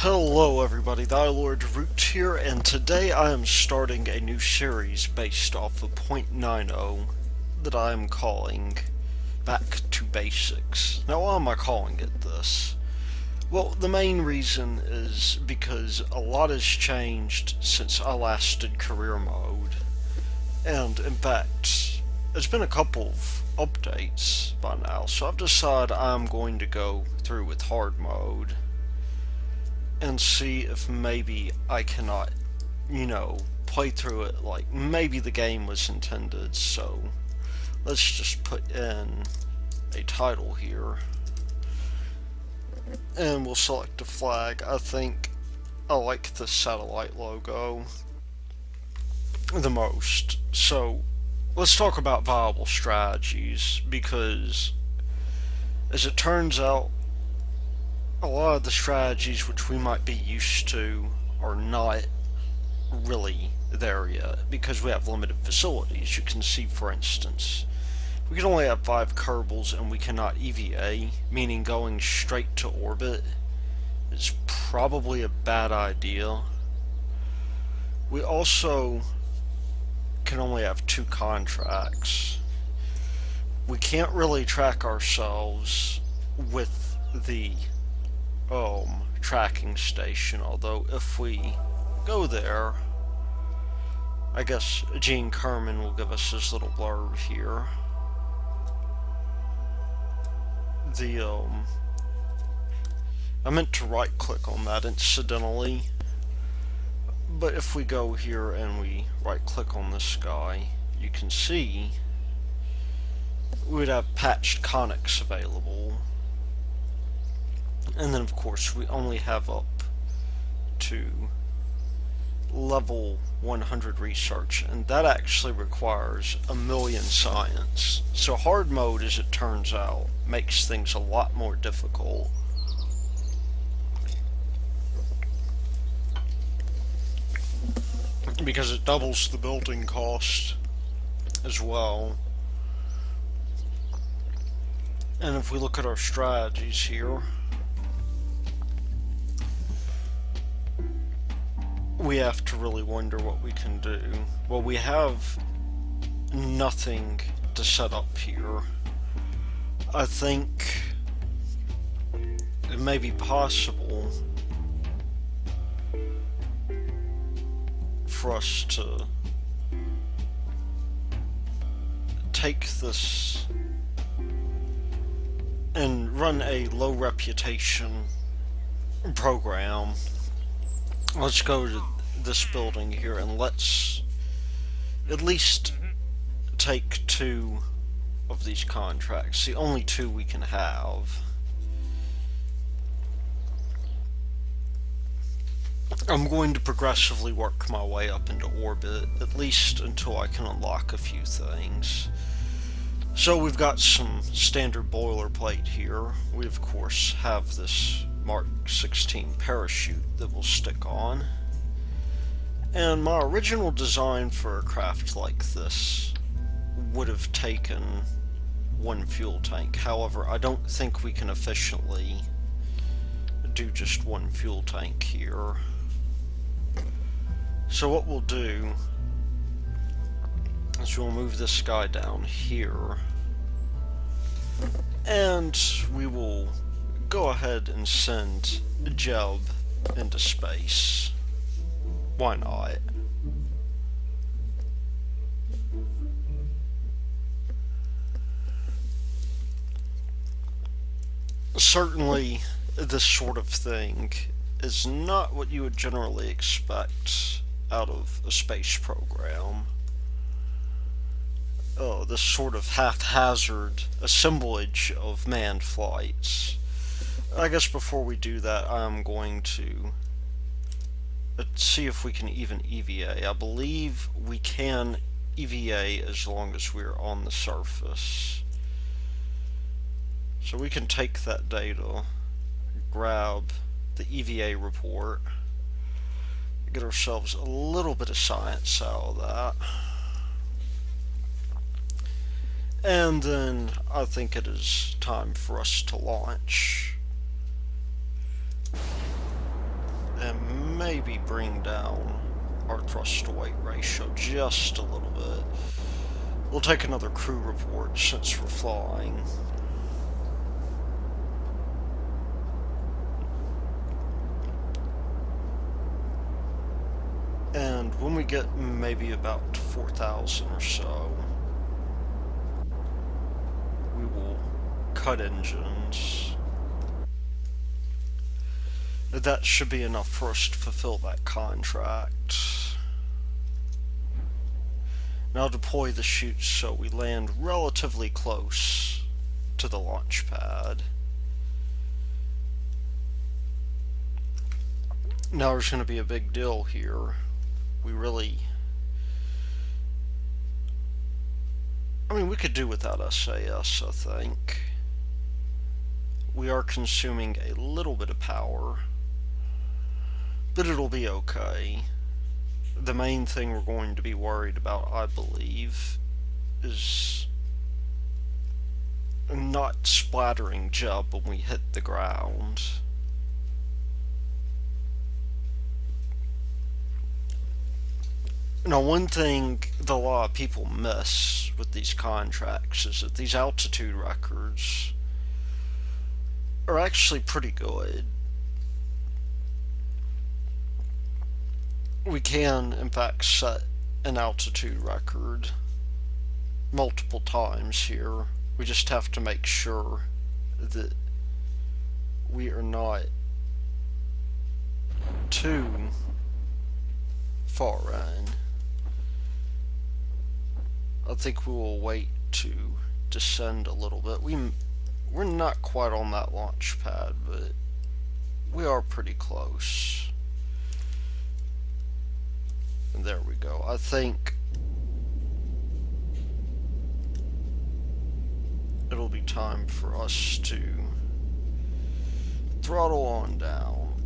Hello everybody, the Lord Root here, and today I am starting a new series based off of 0.90 that I am calling Back to Basics. Now why am I calling it this? Well, the main reason is because a lot has changed since I last did career mode, and in fact, there's been a couple of updates by now, so I've decided I'm going to go through with hard mode and see if maybe I cannot, play through it like maybe the game was intended. So let's just put in a title here and we'll select a flag. I think I like the satellite logo the most. So let's talk about viable strategies, because as it turns out, a lot of the strategies which we might be used to are not really there yet, because we have limited facilities. You can see, for instance, we can only have 5 Kerbals and we cannot EVA, meaning going straight to orbit is probably a bad idea. We also can only have 2 contracts. We can't really track ourselves with the tracking station, although if we go there, I guess Gene Kerman will give us his little blurb here. I meant to right click on that incidentally, but if we go here and we right click on this guy, you can see we would have patched conics available. And then of course we only have up to level 100 research, and that actually requires 1,000,000 science. So hard mode, as it turns out, makes things a lot more difficult. Because it doubles the building cost as well. And if we look at our strategies here, we have to really wonder what we can do. Well, we have nothing to set up here. I think it may be possible for us to take this and run a low reputation program. Let's go to this building here and let's at least take 2 of these contracts, the only 2 we can have. I'm going to progressively work my way up into orbit, at least until I can unlock a few things. So we've got some standard boilerplate here. We of course have this Mark 16 parachute that will stick on. And my original design for a craft like this would have taken 1 fuel tank. However, I don't think we can efficiently do just 1 fuel tank here. So what we'll do is we'll move this guy down here, and we will go ahead and send Jeb into space. Why not? Certainly, this sort of thing is not what you would generally expect out of a space program. This sort of haphazard assemblage of manned flights. I guess before we do that, I'm going to see if we can even EVA. I believe we can EVA as long as we're on the surface. So we can take that data, grab the EVA report, get ourselves a little bit of science out of that. And then I think it is time for us to launch. maybe bring down our thrust to weight ratio just a little bit. We'll take another crew report since we're flying. And when we get maybe about 4,000 or so, we will cut engines. That should be enough for us to fulfill that contract. Now deploy the chutes so we land relatively close to the launch pad. Now there's going to be a big deal here. We could do without SAS, I think. We are consuming a little bit of power, but it'll be okay. The main thing we're going to be worried about, I believe, is not splattering Jub when we hit the ground. Now, one thing that a lot of people miss with these contracts is that these altitude records are actually pretty good. We can, in fact, set an altitude record multiple times here. We just have to make sure that we are not too far in. I think we will wait to descend a little bit. We're not quite on that launch pad, but we are pretty close. And there we go. I think it'll be time for us to throttle on down.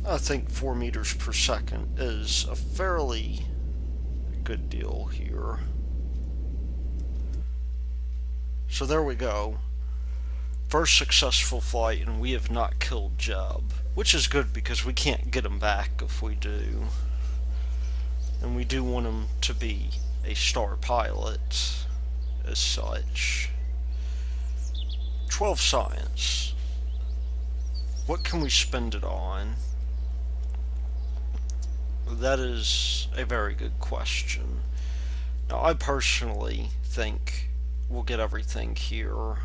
I think 4 meters per second is a fairly good deal here. So there we go. First successful flight, and we have not killed Jub, which is good because we can't get him back if we do. And we do want him to be a star pilot as such. 12 science. What can we spend it on? That is a very good question. Now, I personally think we'll get everything here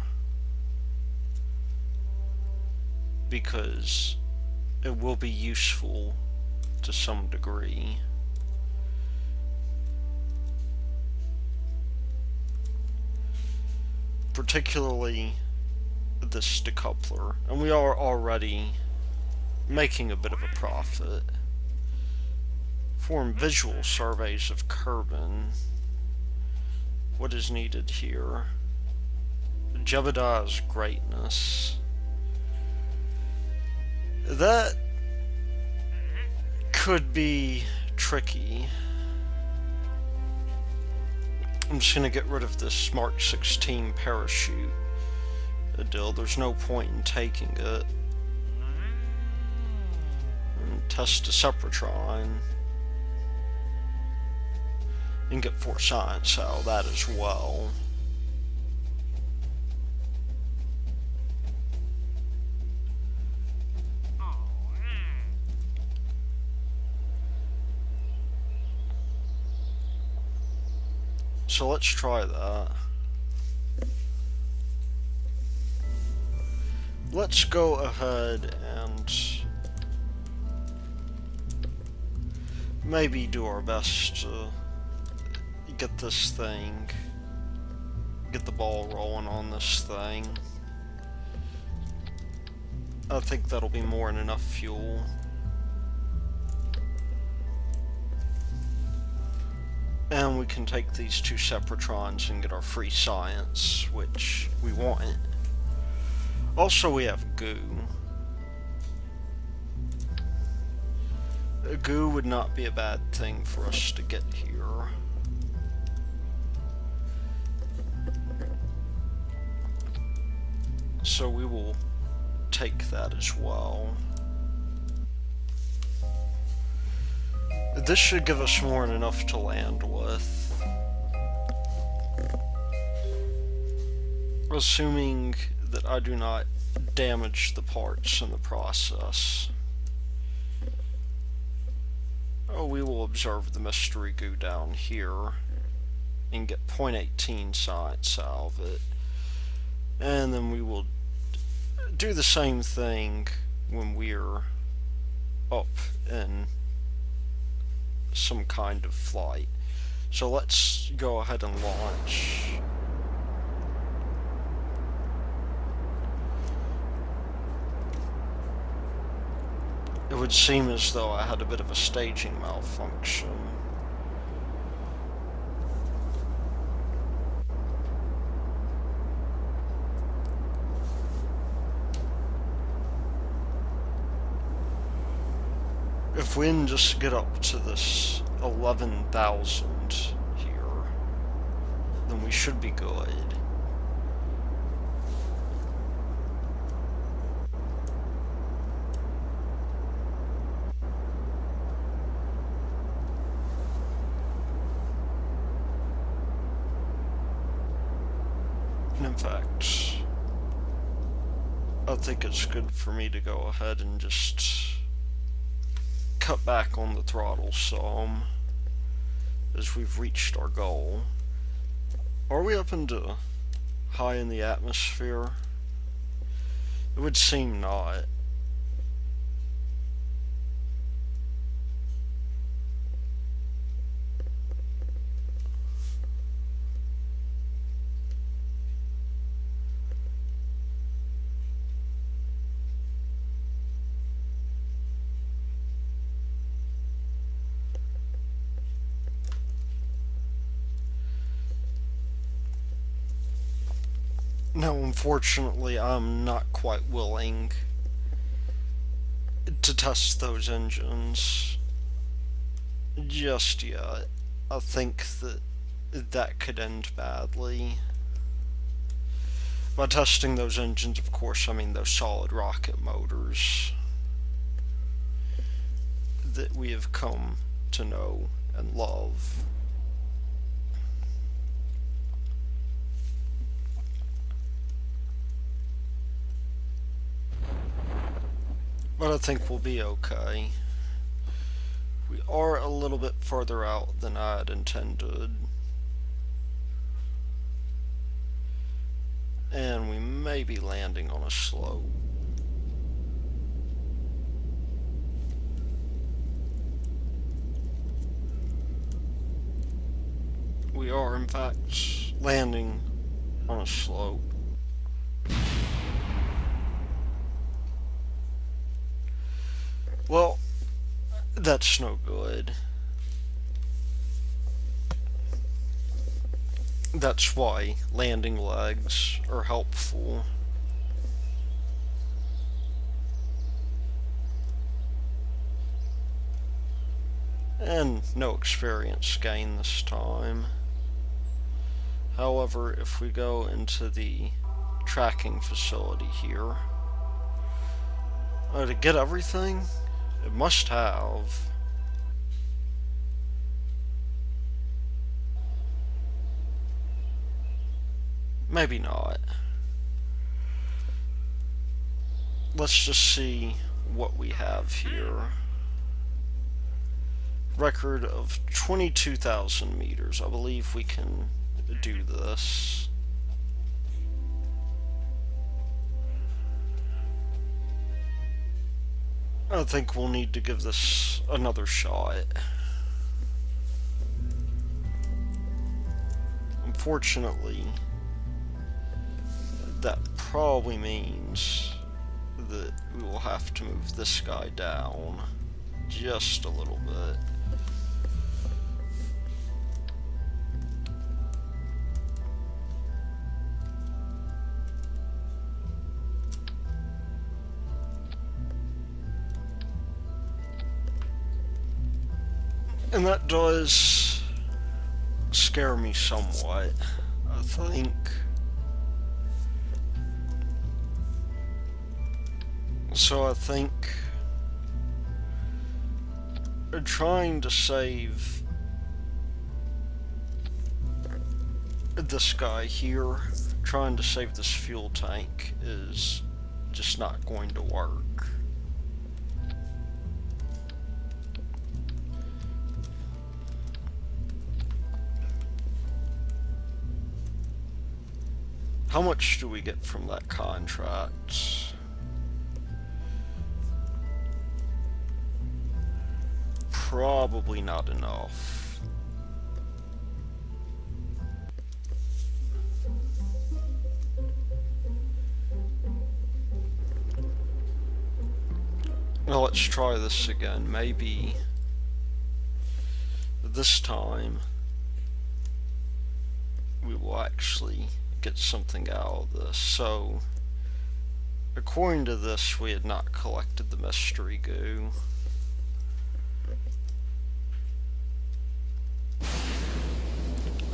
because it will be useful to some degree. Particularly this decoupler. And we are already making a bit of a profit. Perform visual surveys of Kerbin. What is needed here? Jebediah's greatness. That could be tricky. I'm just gonna get rid of this Mark 16 parachute deal. There's no point in taking it. And test a Sepratron. And get 4 science out of that as well. So let's try that. Let's go ahead and maybe do our best to get this thing, get the ball rolling on this thing. I think that'll be more than enough fuel. And we can take these 2 Separatrons and get our free science, which we want. Also, we have goo. Goo would not be a bad thing for us to get here. So we will take that as well. This should give us more than enough to land with. Assuming that I do not damage the parts in the process. Oh, we will observe the mystery goo down here and get 0.18 science out of it. And then we will do the same thing when we're up in some kind of flight. So let's go ahead and launch. It would seem as though I had a bit of a staging malfunction. If we can just get up to this 11,000 here, then we should be good. And in fact, I think it's good for me to go ahead and just cut back on the throttle some as we've reached our goal. Are we up into high in the atmosphere? It would seem not. Now, unfortunately, I'm not quite willing to test those engines just yet. I think that could end badly. By testing those engines, of course, I mean those solid rocket motors that we have come to know and love. But I think we'll be okay. We are a little bit further out than I had intended. And we may be landing on a slope. We are, in fact, landing on a slope. Well, that's no good. That's why landing legs are helpful. And no experience gain this time. However, if we go into the tracking facility here, to get everything, it must have. Maybe not. Let's just see what we have here. Record of 22,000 meters. I believe we can do this. I think we'll need to give this another shot. Unfortunately, that probably means that we will have to move this guy down just a little bit. And that does scare me somewhat, I think. So I think trying to save this guy here, trying to save this fuel tank is just not going to work. How much do we get from that contract? Probably not enough. Now let's try this again. Maybe this time we will actually get something out of this. So, according to this, we had not collected the mystery goo.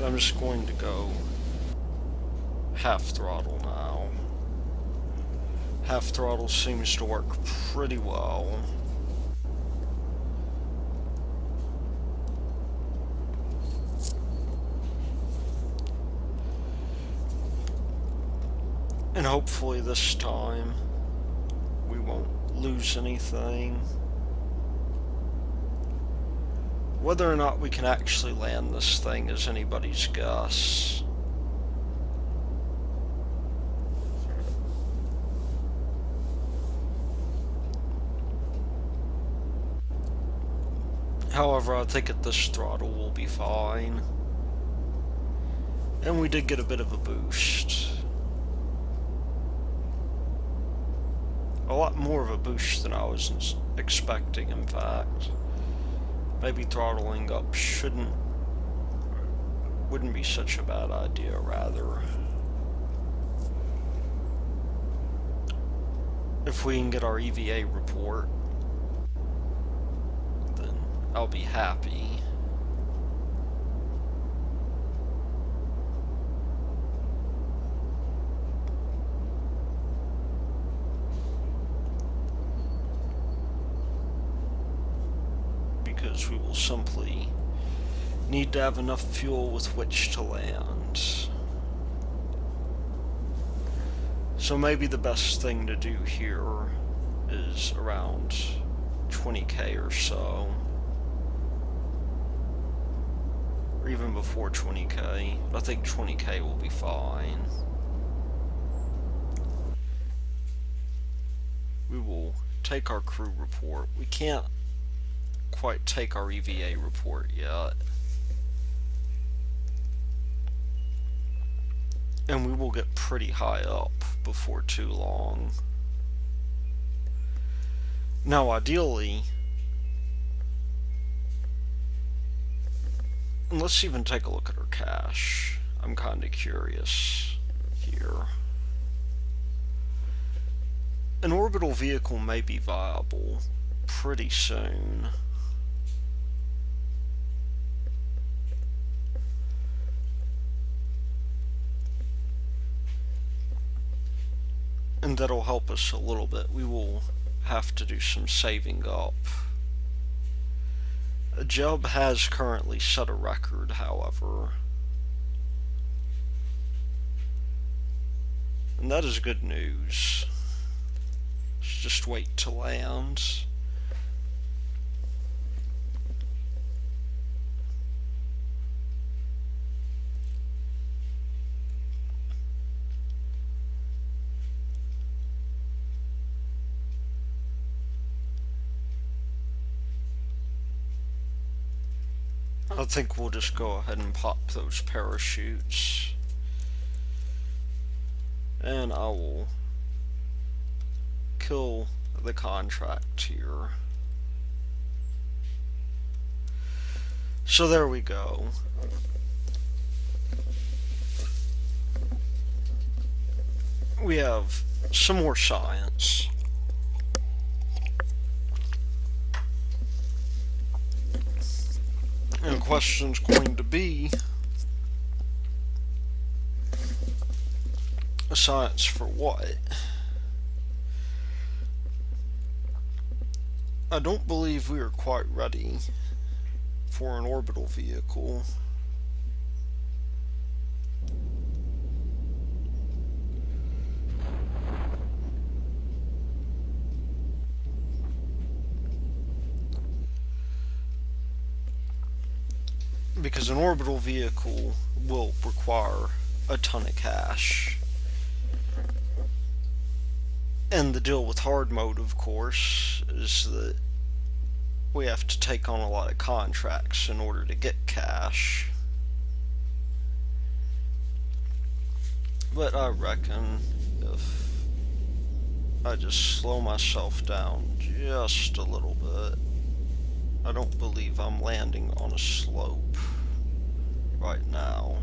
I'm just going to go half throttle now. Half throttle seems to work pretty well. And hopefully this time we won't lose anything. Whether or not we can actually land this thing is anybody's guess. However, I think at this throttle we'll be fine. And we did get a bit of a boost. A lot more of a boost than I was expecting, in fact. Maybe throttling up wouldn't be such a bad idea, rather. If we can get our EVA report, then I'll be happy. Because we will simply need to have enough fuel with which to land. So maybe the best thing to do here is around 20k or so. Or even before 20k. I think 20k will be fine. We will take our crew report. We can't quite take our EVA report yet. And we will get pretty high up before too long. Now ideally, let's even take a look at our cache. I'm kinda curious here. An orbital vehicle may be viable pretty soon. And that'll help us a little bit. We will have to do some saving up. Jub has currently set a record, however. And that is good news. Let's just wait to land. I think we'll just go ahead and pop those parachutes. And I will kill the contract here. So there we go. We have some more science. And the question's going to be, science for what? I don't believe we are quite ready for an orbital vehicle. Because an orbital vehicle will require a ton of cash. And the deal with hard mode, of course, is that we have to take on a lot of contracts in order to get cash. But I reckon if I just slow myself down just a little bit, I don't believe I'm landing on a slope right now.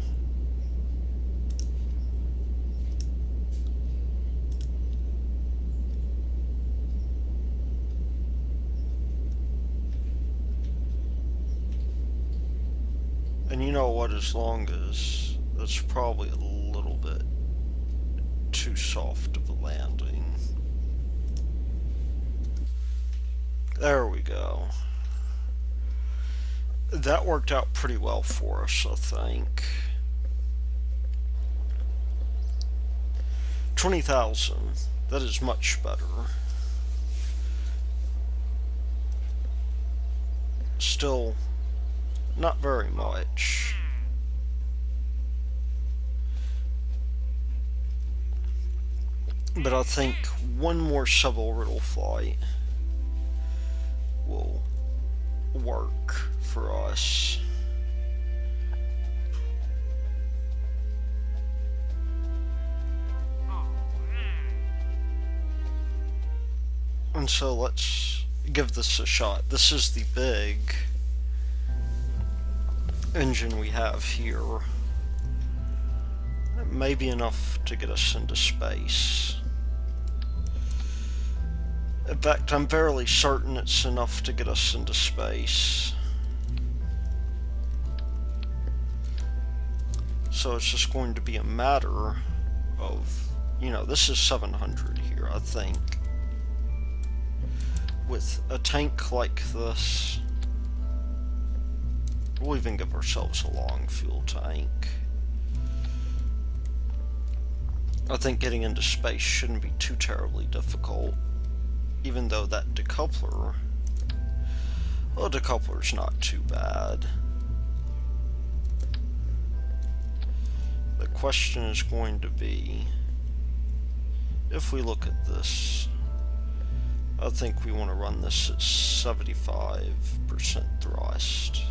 And you know what, as long as that's probably a little bit too soft of a landing. There we go. That worked out pretty well for us, I think. 20,000. That is much better. Still, not very much. But I think one more suborbital flight will work for us. And so let's give this a shot. This is the big engine we have here. It may be enough to get us into space. In fact, I'm fairly certain it's enough to get us into space. So it's just going to be a matter of, this is 700 here, I think. With a tank like this, we'll even give ourselves a long fuel tank. I think getting into space shouldn't be too terribly difficult, even though that decoupler, well, decoupler's not too bad. The question is going to be, if we look at this, I think we want to run this at 75% thrust.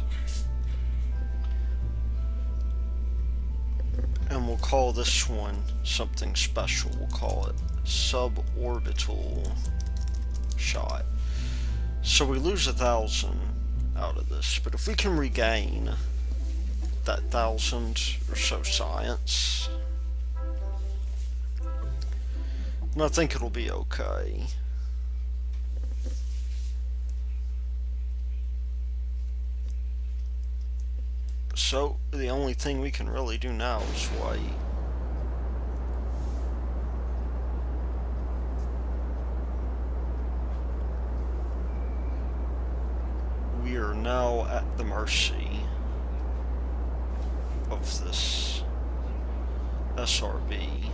And we'll call this one something special. We'll call it suborbital shot. So we lose 1,000 out of this, but if we can regain that 1,000 or so science, then I think it'll be okay. So, the only thing we can really do now is wait. We are now at the mercy of this SRB.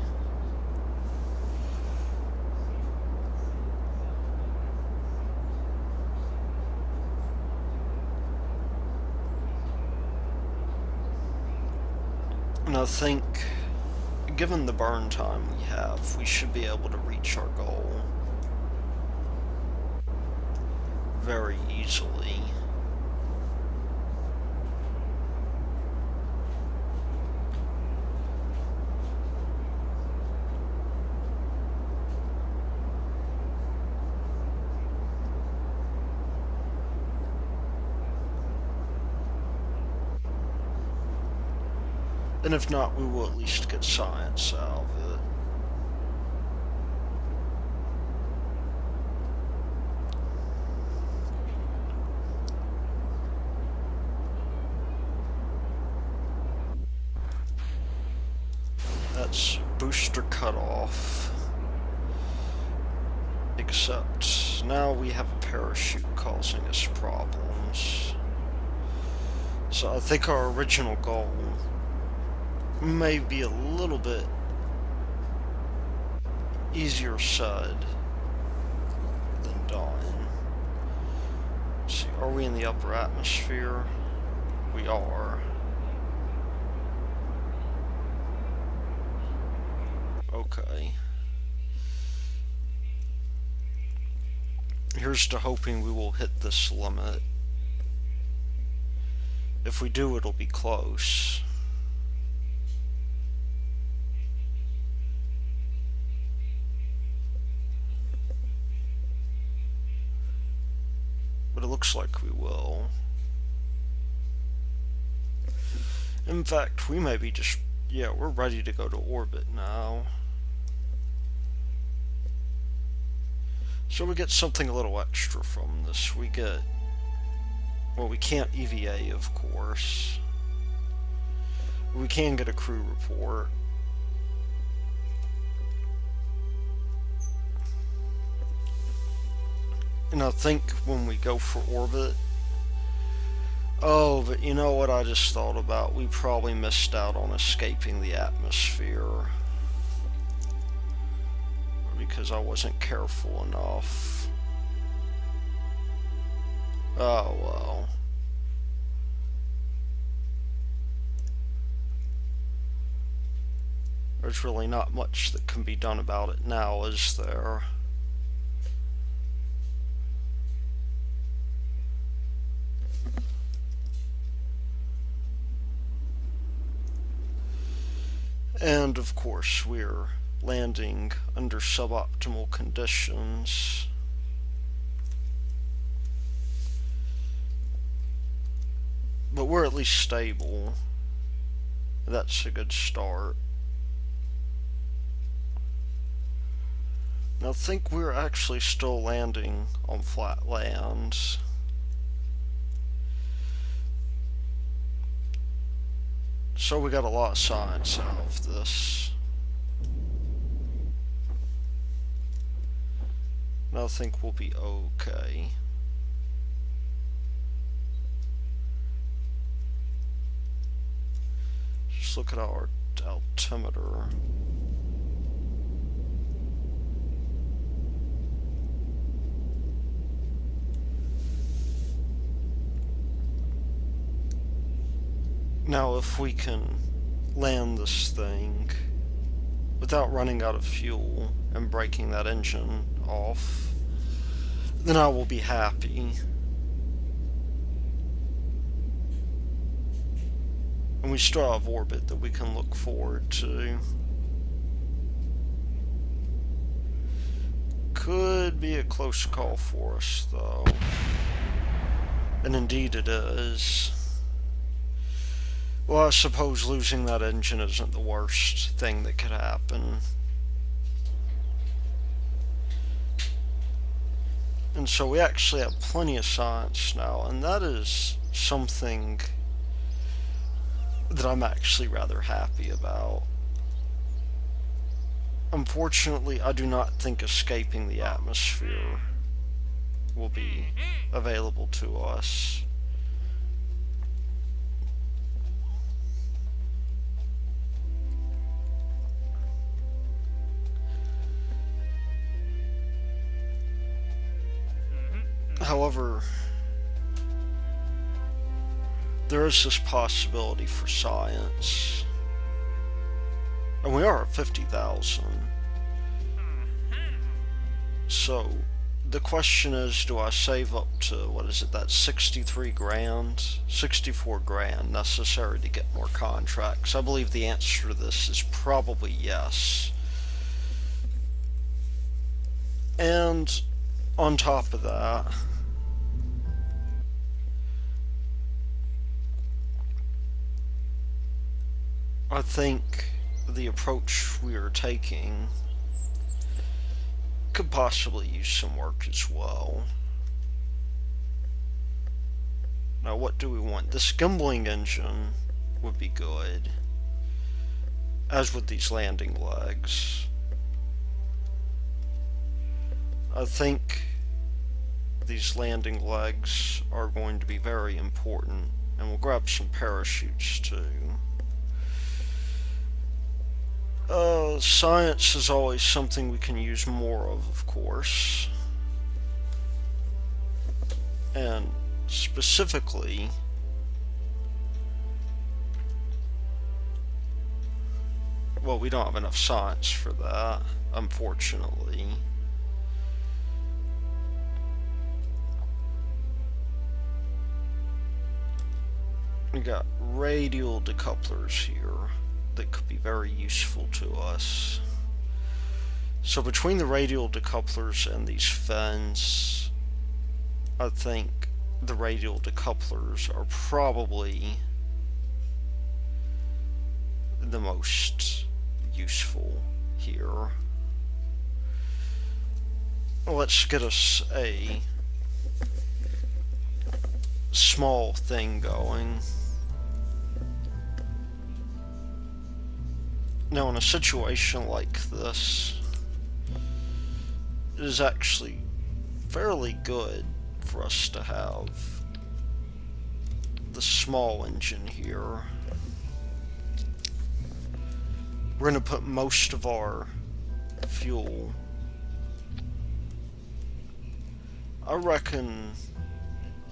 And I think, given the burn time we have, we should be able to reach our goal very easily. And if not, we will at least get science out of it. That's booster cutoff. Except now we have a parachute causing us problems. So I think our original goal may be a little bit easier said than done. Let's see, are we in the upper atmosphere? We are. Okay. Here's to hoping we will hit this limit. If we do, it'll be close. But it looks like we will. In fact, we may be just... yeah, we're ready to go to orbit now. So we get something a little extra from this. We get... well, we can't EVA, of course. We can get a crew report. And I think when we go for orbit... oh, but you know what I just thought about? We probably missed out on escaping the atmosphere. Because I wasn't careful enough. Oh, well. There's really not much that can be done about it now, is there? And, of course, we're landing under suboptimal conditions. But we're at least stable. That's a good start. Now I think we're actually still landing on flat land. So we got a lot of science out of this. And I think we'll be okay. Just look at our altimeter. Now if we can land this thing without running out of fuel and breaking that engine off, then I will be happy. And we still have orbit that we can look forward to. Could be a close call for us though. And indeed it is. Well, I suppose losing that engine isn't the worst thing that could happen. And so we actually have plenty of science now, and that is something that I'm actually rather happy about. Unfortunately, I do not think escaping the atmosphere will be available to us. However, there is this possibility for science. And we are at 50,000. So, the question is, do I save up to, what is it, that's 63 grand? 64 grand necessary to get more contracts? I believe the answer to this is probably yes. And on top of that, I think the approach we are taking could possibly use some work as well. Now, what do we want? This gimbling engine would be good, as would these landing legs. I think these landing legs are going to be very important, and we'll grab some parachutes too. Science is always something we can use more of course. And specifically, well, we don't have enough science for that, unfortunately. We got radial decouplers here that could be very useful to us. So between the radial decouplers and these fins, I think the radial decouplers are probably the most useful here. Let's get us a small thing going. Now, in a situation like this, it is actually fairly good for us to have the small engine here. We're going to put most of our fuel, I reckon,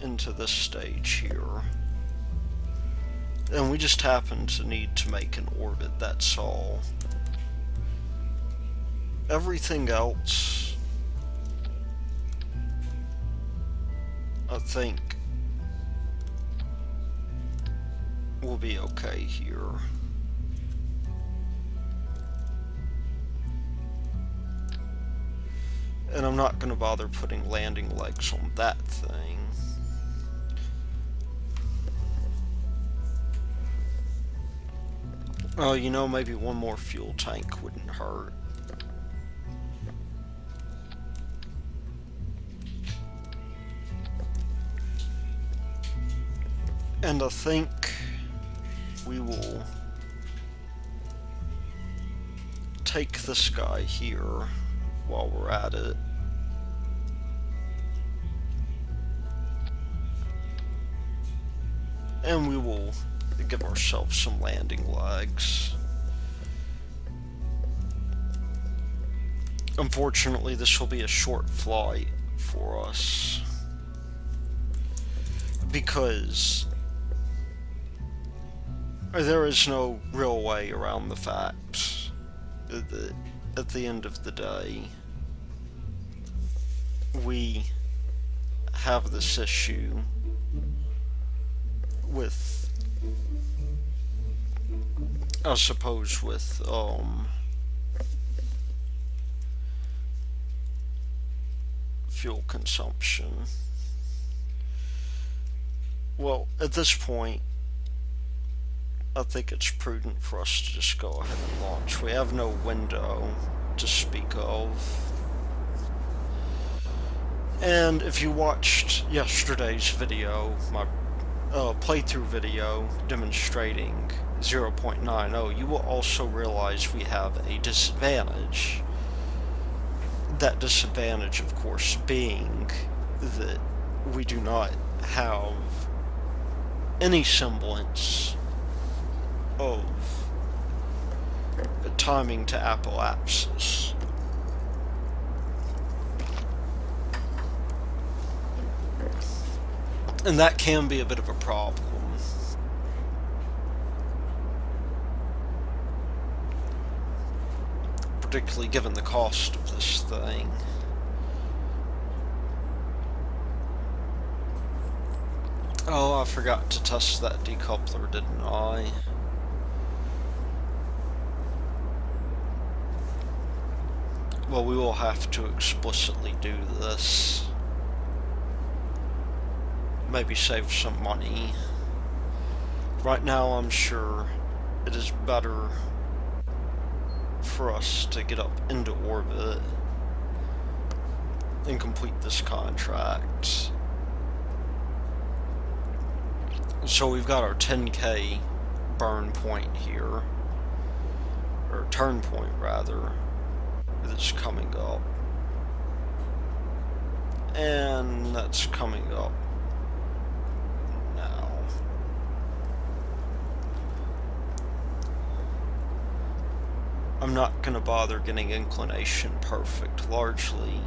into this stage here. And we just happen to need to make an orbit, that's all. Everything else, I think, will be okay here. And I'm not going to bother putting landing legs on that thing. Oh, you know, maybe one more fuel tank wouldn't hurt. And I think we will take this guy here while we're at it. And we will give ourselves some landing legs. Unfortunately, this will be a short flight for us, because there is no real way around the fact that at the end of the day, we have this issue with, I suppose, with fuel consumption. Well, at this point, I think it's prudent for us to just go ahead and launch. We have no window to speak of. And if you watched yesterday's video, my playthrough video demonstrating 0.90, you will also realize we have a disadvantage. That disadvantage, of course, being that we do not have any semblance of timing to apoapsis. And that can be a bit of a problem. Particularly given the cost of this thing. Oh, I forgot to test that decoupler, didn't I? Well, we will have to explicitly do this. Maybe save some money. Right now, I'm sure it is better for us to get up into orbit and complete this contract. So we've got our 10K burn point here, or turn point rather, that's coming up. And that's coming up now. I'm not going to bother getting inclination perfect, largely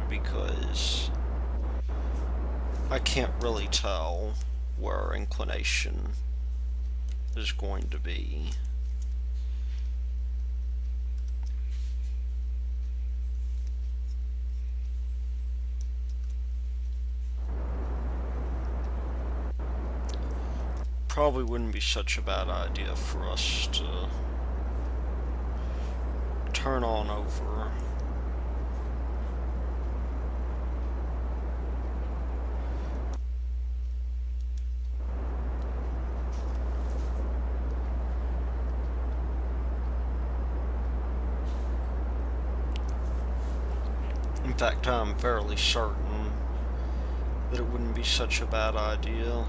because I can't really tell where inclination is going to be. Probably wouldn't be such a bad idea for us to turn on over in fact, I'm fairly certain that it wouldn't be such a bad idea.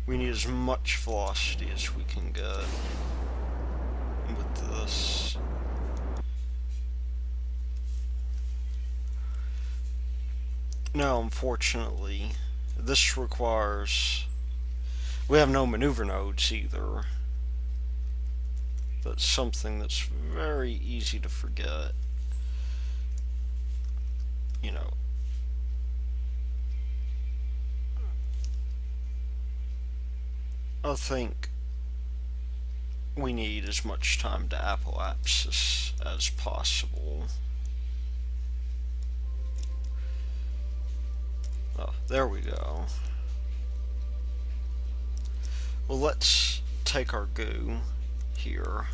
We need as much velocity as we can get with this. Now, unfortunately, this requires... we have no maneuver nodes either. That's something that's very easy to forget. You know, I think we need as much time to apoapsis as possible. Oh, there we go. Well, let's take our goo here.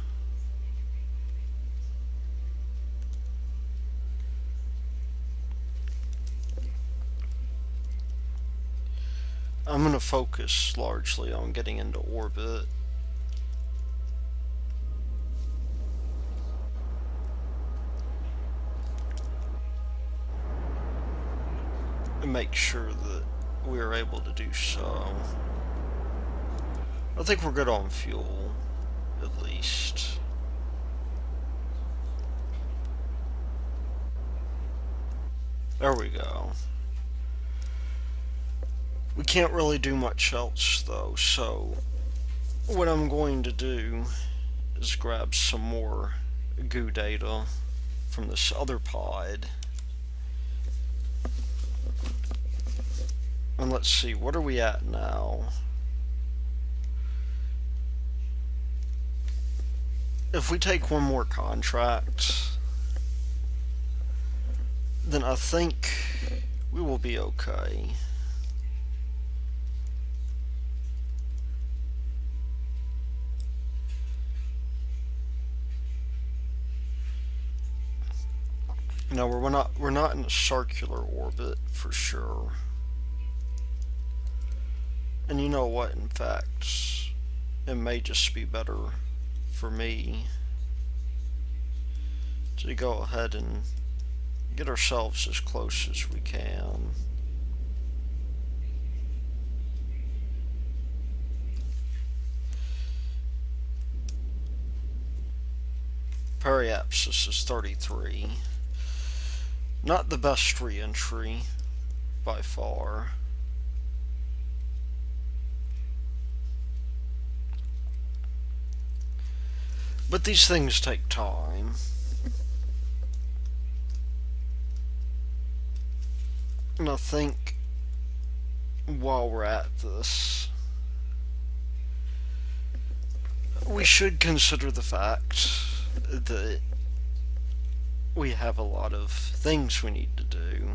I'm going to focus largely on getting into orbit. And make sure that we are able to do so. I think we're good on fuel, at least. There we go. We can't really do much else though, so what I'm going to do is grab some more goo data from this other pod. And let's see, what are we at now? If we take one more contract, then I think we will be okay. No, we're not in a circular orbit for sure. And you know what, in fact, it may just be better for me to go ahead and get ourselves as close as we can. Periapsis is 33. Not the best re-entry by far. But these things take time. And I think while we're at this, we should consider the fact that we have a lot of things we need to do.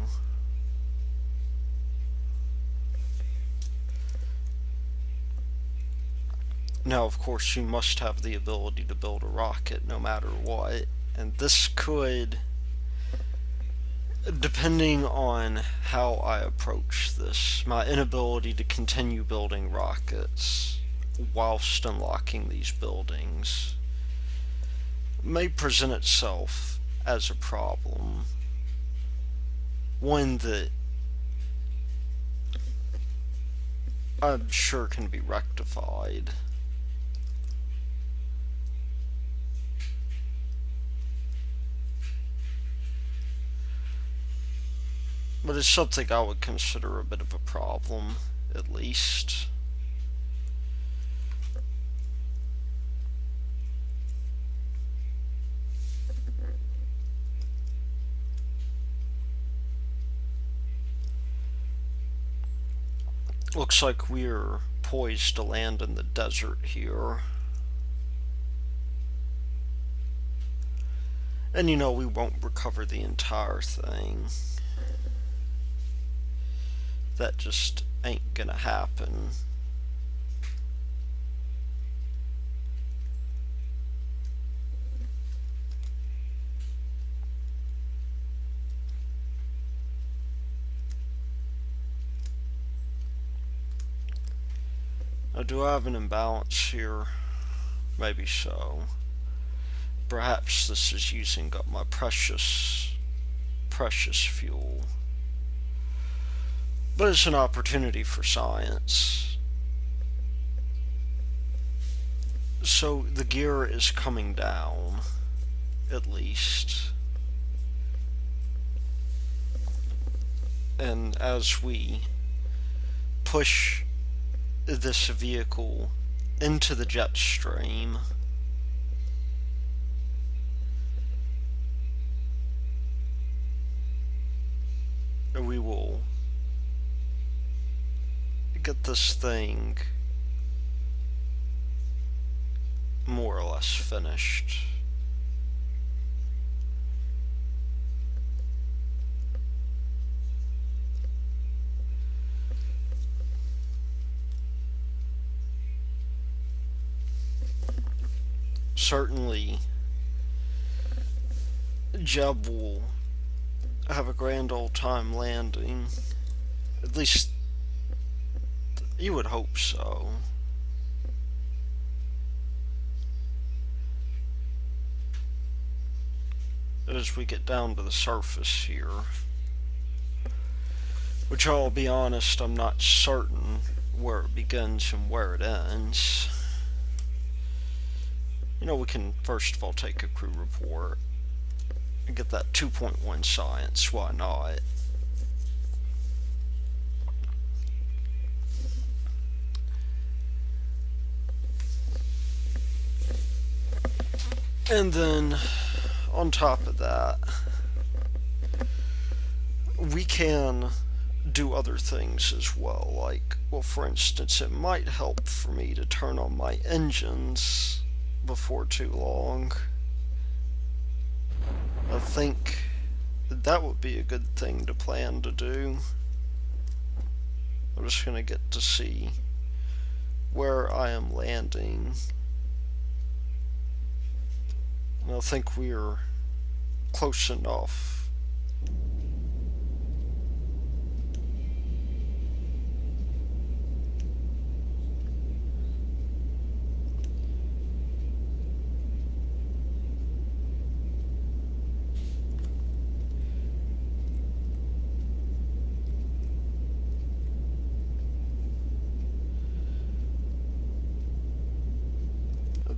Now, of course, you must have the ability to build a rocket no matter what, and this could, depending on how I approach this, my inability to continue building rockets whilst unlocking these buildings may present itself as a problem, one that I'm sure can be rectified. But it's something I would consider a bit of a problem, at least. Looks like we're poised to land in the desert here. And you know, we won't recover the entire thing. That just ain't gonna happen. Now, do I have an imbalance here? Maybe so. Perhaps this is using up my precious fuel. But it's an opportunity for science. So the gear is coming down, at least. And as we push this vehicle into the jet stream, we will get this thing more or less finished. Certainly, Jeb will have a grand old time landing. At least, you would hope so. As we get down to the surface here, which I'll be honest, I'm not certain where it begins and where it ends. You know, we can first of all take a crew report and get that 2.1 science, why not? And then, on top of that, we can do other things as well. Like, well, for instance, it might help for me to turn on my engines before too long. I think that would be a good thing to plan to do. I'm just going to get to see where I am landing. And I think we're close enough.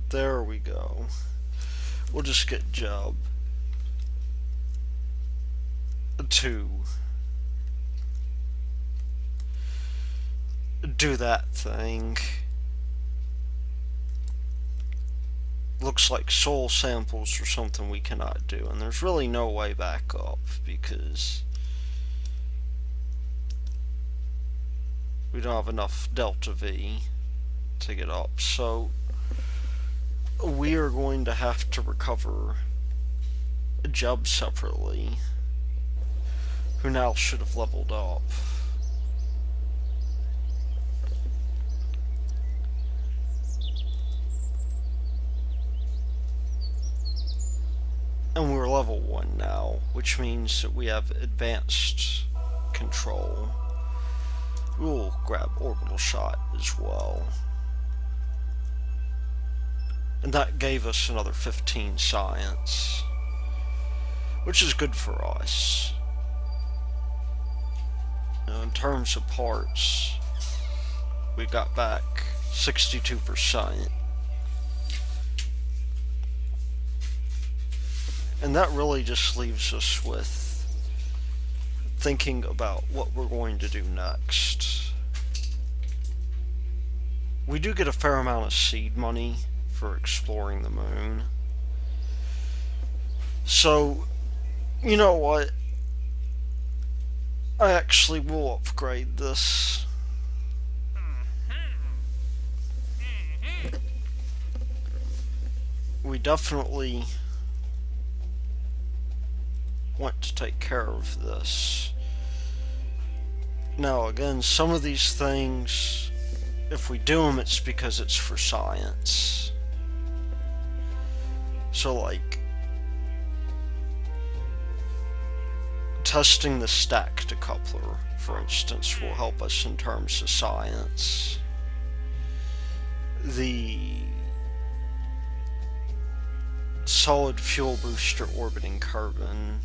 There we go. We'll just get Jub to do that thing. Looks like soil samples are something we cannot do, and there's really no way back up because we don't have enough delta V to get up. So we are going to have to recover Jub separately, who now should have leveled up. And we're level 1 now, which means that we have advanced control. We'll grab orbital shot as well. And that gave us another 15 science, which is good for us. Now, in terms of parts, we got back 62%. And that really just leaves us with thinking about what we're going to do next. We do get a fair amount of seed money for exploring the moon. So, you know what? I actually will upgrade this. We definitely want to take care of this. Now, again, some of these things, if we do them, it's because it's for science. So, like, testing the stack decoupler, for instance, will help us in terms of science. The solid fuel booster orbiting carbon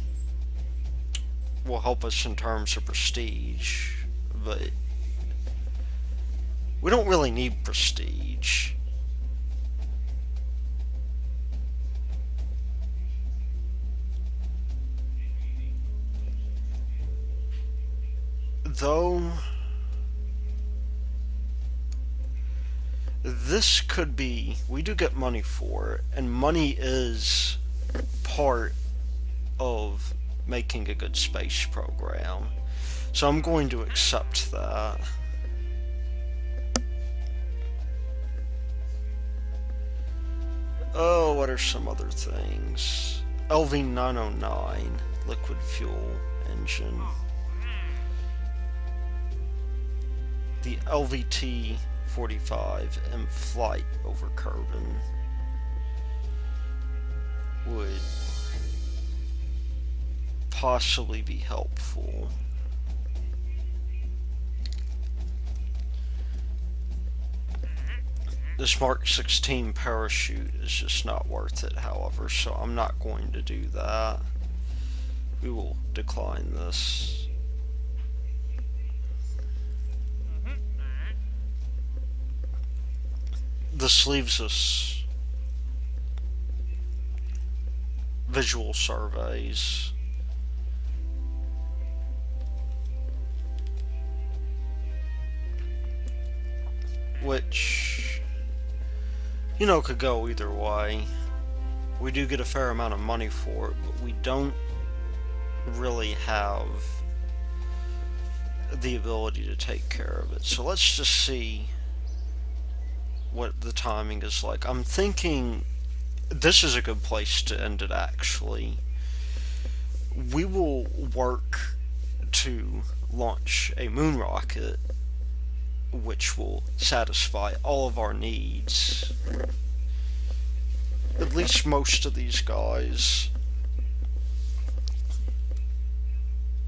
will help us in terms of prestige, but we don't really need prestige. Though, this could be, we do get money for it, and money is part of making a good space program. So I'm going to accept that. Oh, what are some other things? LV-909, liquid fuel engine. The LVT-45 in flight over carbon would possibly be helpful. This Mark 16 parachute is just not worth it, however, so I'm not going to do that. We will decline this. This leaves us visual surveys. Which, you know, could go either way. We do get a fair amount of money for it, but we don't really have the ability to take care of it. So let's just see what the timing is like. I'm thinking this is a good place to end it, actually. We will work to launch a moon rocket which will satisfy all of our needs. At least most of these guys.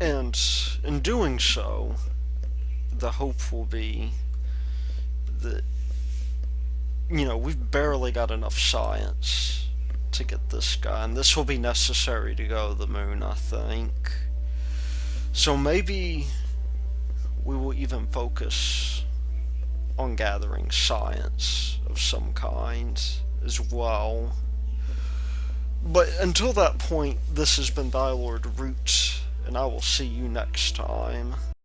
And in doing so, the hope will be that, you know, we've barely got enough science to get this guy, and this will be necessary to go to the moon, I think. So maybe we will even focus on gathering science of some kind as well. But until that point, this has been Thy Lord Root, and I will see you next time.